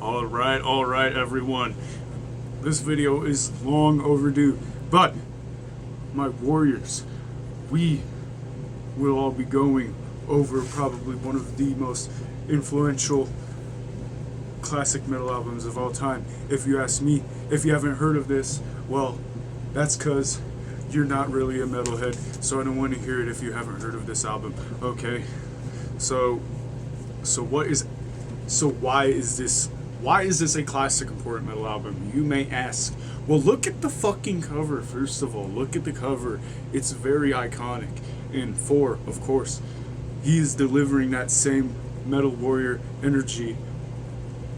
Alright everyone. This video is long overdue, but my warriors, we will all be going over probably one of the most influential classic metal albums of all time. If you ask me, if you haven't heard of this, well, that's because you're not really a metalhead, so I don't want to hear it if you haven't heard of this album, okay? So why is this a classic important metal album, you may ask? Well, look at the fucking cover. First of all, look at the cover. It's very iconic. And Thor, of course, he is delivering that same metal warrior energy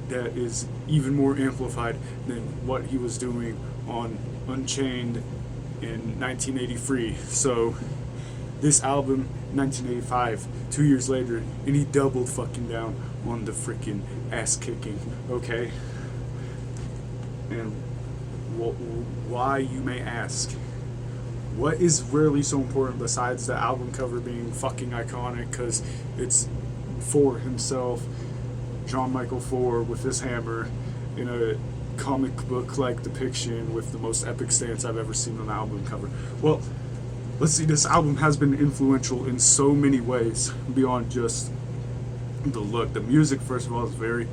that is even more amplified than what he was doing on Unchained in 1983. So this album, 1985, 2 years later, and he doubled fucking down on the freaking ass kicking, okay? And why, you may ask? What is really so important besides the album cover being fucking iconic? Because it's Thor himself, Jon Mikl Thor with his hammer in a comic book like depiction with the most epic stance I've ever seen on an album cover. Well, let's see, this album has been influential in so many ways beyond just the look. The music, first of all, is very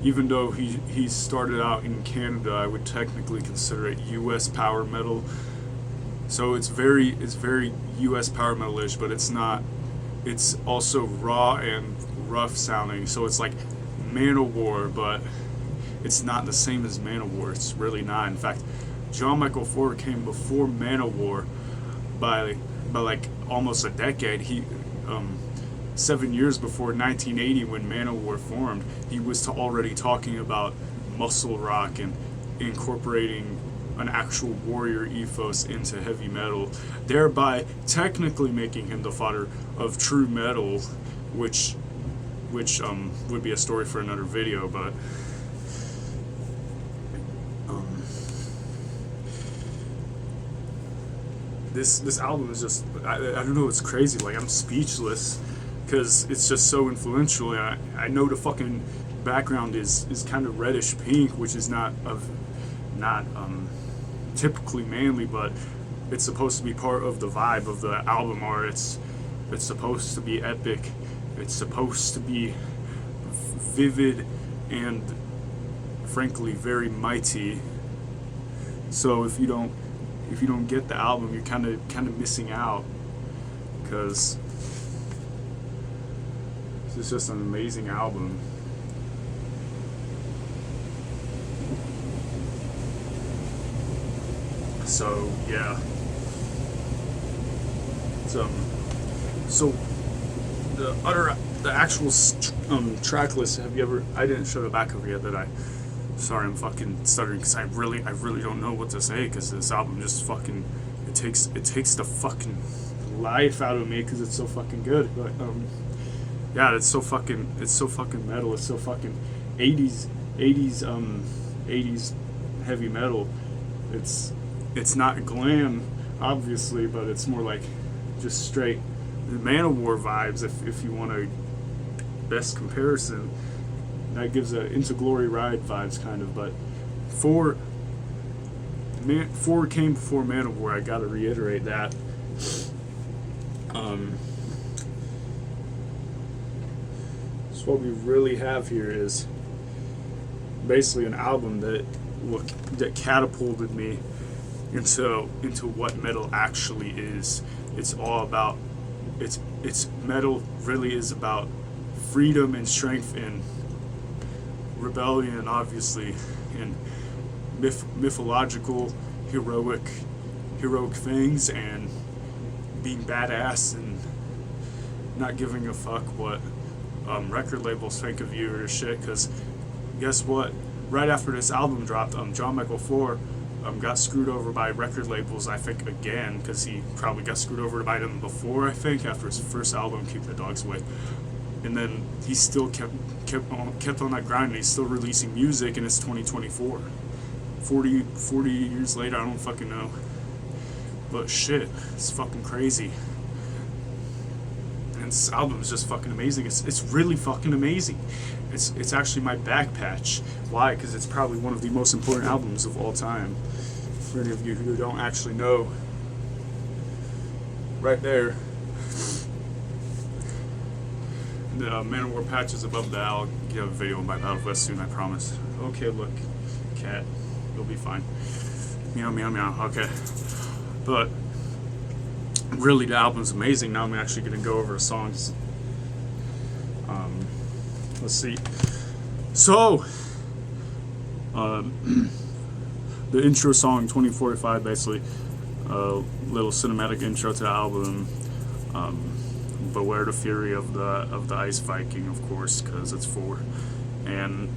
even though he started out in Canada, I would technically consider it US power metal. So it's very US power metal-ish, but it's not. It's also raw and rough sounding. So it's like Manowar, but it's not the same as Manowar. It's really not. In fact, Jon Mikl Thor came before Manowar by like almost a decade. He 7 years before 1980, when Manowar formed, he was already talking about muscle rock and incorporating an actual warrior ethos into heavy metal, thereby technically making him the father of true metal, which would be a story for another video. But this album is just, I don't know, it's crazy. Like, I'm speechless because it's just so influential. And I know the fucking background is kind of reddish pink, which is not typically manly, but it's supposed to be part of the vibe of the album art. It's supposed to be epic. It's supposed to be vivid and frankly very mighty. So if you don't get the album, you're kind of missing out, because this is just an amazing album. So yeah, so the actual track list. Have you ever? I didn't show the back cover yet, did I? Sorry, I'm fucking stuttering because I really don't know what to say, because this album just fucking it takes the fucking life out of me because it's so fucking good. But yeah, it's so fucking metal. It's so fucking 80s heavy metal. It's not glam, obviously, but it's more like just straight Manowar vibes, if you want a best comparison. That gives a Into Glory Ride vibes, kind of. But Thor came before Manowar, I gotta reiterate that. So what we really have here is basically an album that catapulted me into what metal actually is. It's all about, it's metal really is about freedom and strength and rebellion, obviously, and mythological heroic things, and being badass and not giving a fuck what record labels think of you or shit. Because guess what, right after this album dropped, Jon Mikl Thor got screwed over by record labels, I think, again, because he probably got screwed over by them before, I think, after his first album, Keep the Dogs Away. And then he still kept on that grind, and he's still releasing music, and it's 2024. 40 years later, I don't fucking know. But shit, it's fucking crazy. And this album is just fucking amazing. It's really fucking amazing. It's actually my back patch. Why? Because it's probably one of the most important albums of all time. For any of you who don't actually know, right there, the Manowar patch is above that. I'll get a video of my Battle West soon, I promise. Okay, look, cat, you'll be fine. Meow, meow, meow. Okay, but really, the album's amazing. Now I'm actually going to go over the songs. Let's see. So, the intro song 2045, basically a little cinematic intro to the album. Beware the fury of the Ice Viking, of course, because it's Thor, and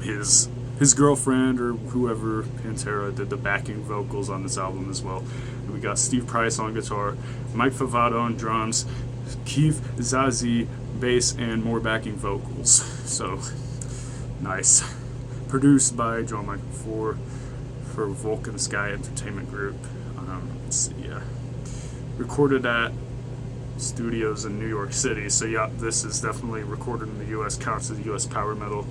his girlfriend or whoever, Pantera, did the backing vocals on this album as well. And we got Steve Price on guitar, Mike Favado on drums, Keith Zazie bass, and more backing vocals. So nice. Produced by Jon Mikl Thor for Vulcan Sky Entertainment Group. Let's see, yeah. Recorded at studios in New York City. So yeah, this is definitely recorded in the U.S. Counts as U.S. power metal.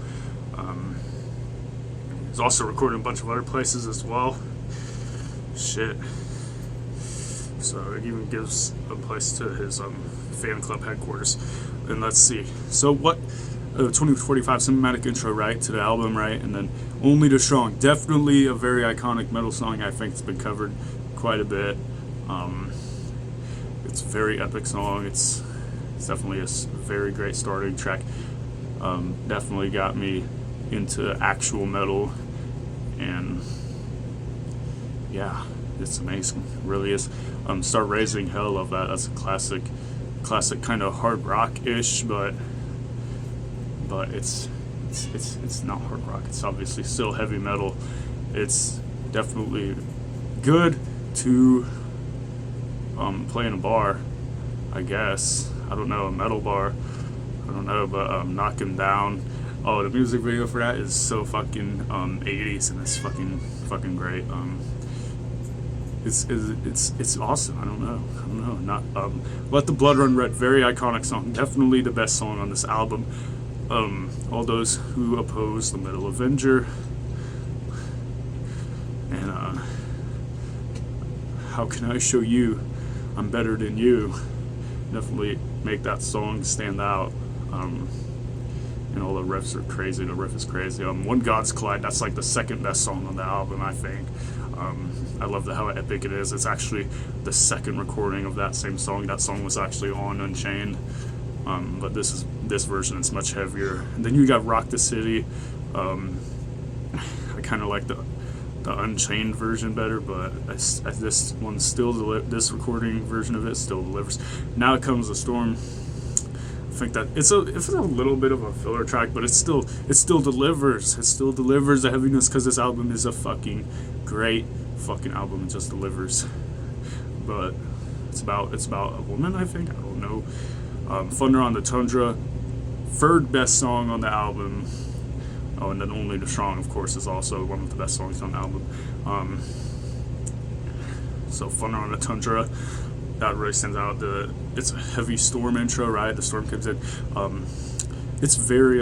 It's also recorded in a bunch of other places as well. Shit. So it even gives a place to his fan club headquarters. And let's see. So what? 2045 cinematic intro, right, to the album, right? And then Only the Strong. Definitely a very iconic metal song. I think it's been covered quite a bit. It's a very epic song. It's definitely a very great starting track. Definitely got me into actual metal, and yeah, it's amazing. It really is. Start Raising Hell, love that. That's a classic kind of hard rock-ish, but it's not hard rock. It's obviously still heavy metal. It's definitely good to play in a bar, I guess. I don't know, a metal bar. I don't know, but Knock 'Em Down. Oh, the music video for that is so fucking 80s, and it's fucking great. It's awesome. I don't know. Not Let the Blood Run Red, very iconic song. Definitely the best song on this album. All those who oppose the Metal Avenger, and How Can I Show You I'm Better Than You, definitely make that song stand out. And all the riffs are crazy. The riff is crazy. When Gods Collide, that's like the second best song on the album, I think. I love how epic it is. It's actually the second recording of that same song. That song was actually on Unchained, but this version is much heavier. And then you got Rock the City. I kind of like the Unchained version better, but this one still this recording version of it still delivers. Now Comes the Storm. I think that it's a little bit of a filler track, but it still delivers. It still delivers the heaviness, because this album is a fucking great fucking album. It just delivers. But it's about a woman, I think. I don't know. Thunder on the Tundra, third best song on the album. Oh, and then Only the Strong, of course, is also one of the best songs on the album. So Thunder on the Tundra, that really stands out. It's a heavy storm intro, right? The storm comes in. It's very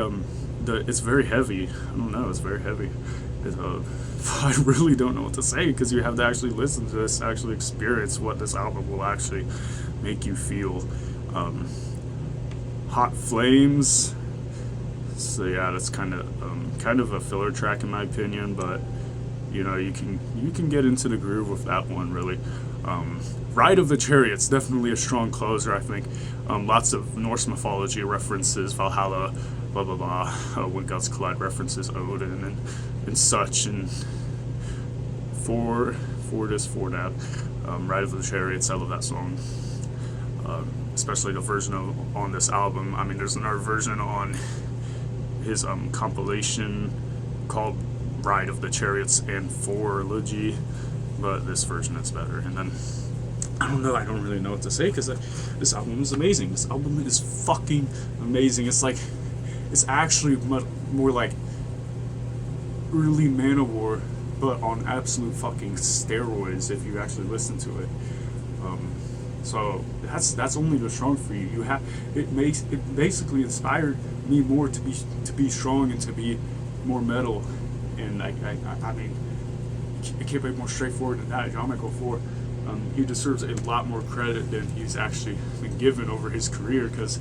heavy. I don't know. It's very heavy. I really don't know what to say, because you have to actually listen to this, actually experience what this album will actually make you feel. Hot Flames. So yeah, that's kind of a filler track in my opinion, but you know, you can get into the groove with that one, really. Ride of the Chariots, definitely a strong closer, I think. Lots of Norse mythology references, Valhalla, blah blah blah. When Gods Collide references Odin and such, and for this, for that. Ride of the Chariots, I love that song. Especially the version on this album. I mean, there's another version on his compilation called Ride of the Chariots and Thorology, but this version is better. And then I don't really know what to say, because this album is amazing. This album is fucking amazing. It's actually more like early Manowar, but on absolute fucking steroids if you actually listen to it. So that's Only the Strong for you. It basically inspired me more to be strong and to be more metal. And I mean, it can't be more straightforward than that. Jon Mikl Thor, he deserves a lot more credit than he's actually been given over his career, because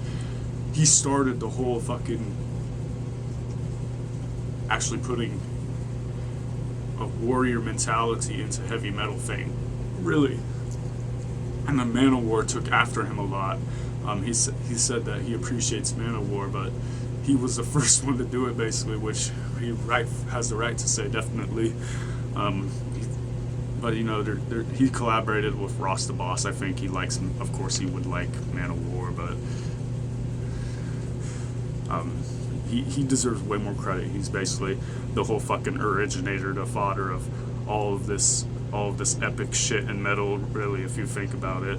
he started the whole fucking actually putting a warrior mentality into heavy metal thing, really. And the Manowar took after him a lot. He said that he appreciates Manowar, but he was the first one to do it, basically, which he has the right to say, definitely. But you know, he collaborated with Ross the Boss. I think he likes him. Of course, he would like Manowar, but he deserves way more credit. He's basically the whole fucking originator, the fodder of all of this epic shit in metal, really, if you think about it.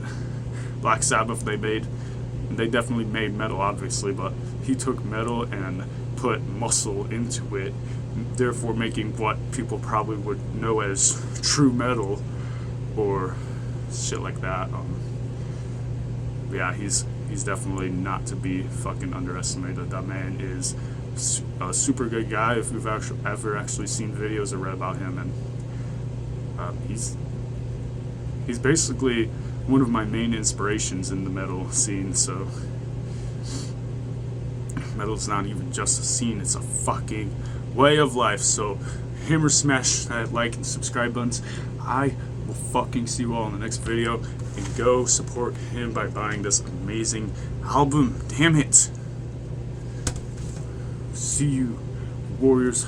Black Sabbath, they definitely made metal, obviously, but he took metal and put muscle into it, therefore making what people probably would know as true metal or shit like that. Yeah, he's definitely not to be fucking underestimated. That man is a super good guy if you've ever actually seen videos or read about him, and he's basically one of my main inspirations in the metal scene. So metal's not even just a scene, it's a fucking way of life. So hammer smash that like and subscribe buttons. I will fucking see you all in the next video, and go support him by buying this amazing album. Damn it. See you, warriors.